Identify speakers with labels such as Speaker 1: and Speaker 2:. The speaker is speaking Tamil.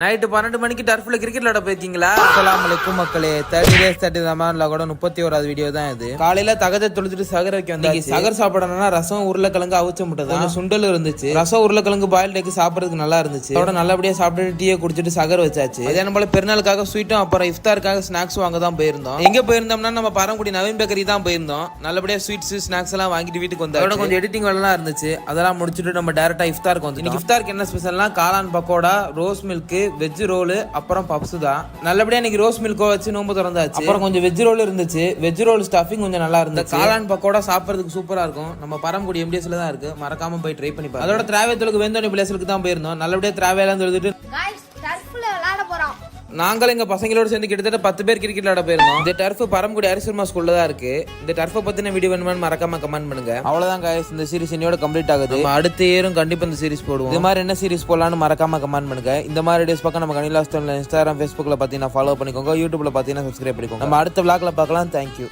Speaker 1: நைட்டு 12 மணிக்கு டர்ஃப்ல கிரிக்கெட் விளையாட போயிருக்கீங்களா? அஸ்ஸலாமு அலைக்கும் மக்களே. 30 days 30 ரமலான்ல கூட 31வது வீடியோ தான் இது. காலையில தகஜ தொழுதுட்டு சகர் வைக்க வந்தாச்சு. சகர் சாப்பிடணும்னா ரசம் உருளைக்கிழங்கு அவிச்ச முட்டை தான், சுண்டல் இருந்துச்சு. ரசம் உருளைக்கிழங்கு பாயில்ட் எக் சாப்பிடறதுக்கு நல்லா இருந்துச்சு. அதோட நல்லபடியா சாப்பிட்டு டீயை குடிச்சிட்டு சகர் வச்சாச்சு. அதே போல பெருநாளுக்காக ஸ்வீட்டும் அப்புறம் இஃப்தாருக்காக ஸ்நாக்ஸ் வாங்க தான் போயிருந்தோம். எங்க போயிருந்தோம்னா நம்ம பரங்குடி நவீன் பேக்கரி தான் போயிருந்தோம். நல்லபடியா ஸ்வீட்ஸ் ஸ்நாக்ஸ் எல்லாம் வாங்கிட்டு வீட்டுக்கு வந்தோம். அதோட கொஞ்சம் எடிட்டிங் வேலை இருந்துச்சு, அதெல்லாம் முடிச்சுட்டு நம்ம டைரக்டா இஃப்தாருக்கு வந்து. இன்னைக்கு இஃப்தாருக்கு என்ன ஸ்பெஷல்னா காளான் pakoda, rose milk, veg role, அப்புறம் பப்ஸ் தான். நல்லபடியா இன்னைக்கு ரோஸ் மில்கோ வச்சு நோம்பு திறந்தாச்சு. அப்புறம் கொஞ்சம் வெஜ் ரோல் இருந்துச்சு. வெஜ் ரோல் ஸ்டஃபிங் கொஞ்சம் நல்லா இருந்துச்சு. காளான் பக்கோடா சாப்பிடுறதுக்கு சூப்பரா இருக்கும். நம்ம பரமக்குடி எம்டிஎஸ்ல தான் இருக்கு, மறக்காம போய் ட்ரை பண்ணி பாருங்க. அதோட திராவியத்துக்கு வேந்தோனி பிளேஸ்க்கு தான் போயிருந்தோம். நல்லபடியா திராவியெல்லாம் எழுதிட்டு நாங்களும் எங்க பசங்களோட சேர்ந்து கிட்டத்தட்ட 10 பேர் கிரிக்கெட் விளையாட போயிருந்தோம். இந்த டர்ஃப் பரமக்குடி அரிசிமா ஸ்கூல்ல தான் இருக்கு. இந்த டர்ஃபை பத்தின வீடியோ வேணுமான்னு மறக்காம கமெண்ட் பண்ணுங்க. அவ்வளவுதான் गाइस, இந்த சீரிஸ் இன்னையோட கம்ப்ளீட் ஆகுது. அடுத்த இயரும் கண்டிப்பா இந்த சீரிஸ் போடுவோம். இந்த மாதிரி என்ன சீரிஸ் போடலாம்னு மறக்காம கமெண்ட் பண்ணுங்க. இந்த மாதிரி வீடியோஸ் பார்க்க நம்ம கனிலா ஸ்டோன்ல இன்ஸ்டாகிராம், ஃபேஸ்புக்ல பாத்தீங்கன்னா ஃபாலோ பண்ணிக்கோங்க. யூடியூப்ல பாத்தீங்கன்னா சப்ஸ்கிரைப் பண்ணிக்கோங்க. நம்ம அடுத்த vlogல பார்க்கலாம். தேங்க்யூ.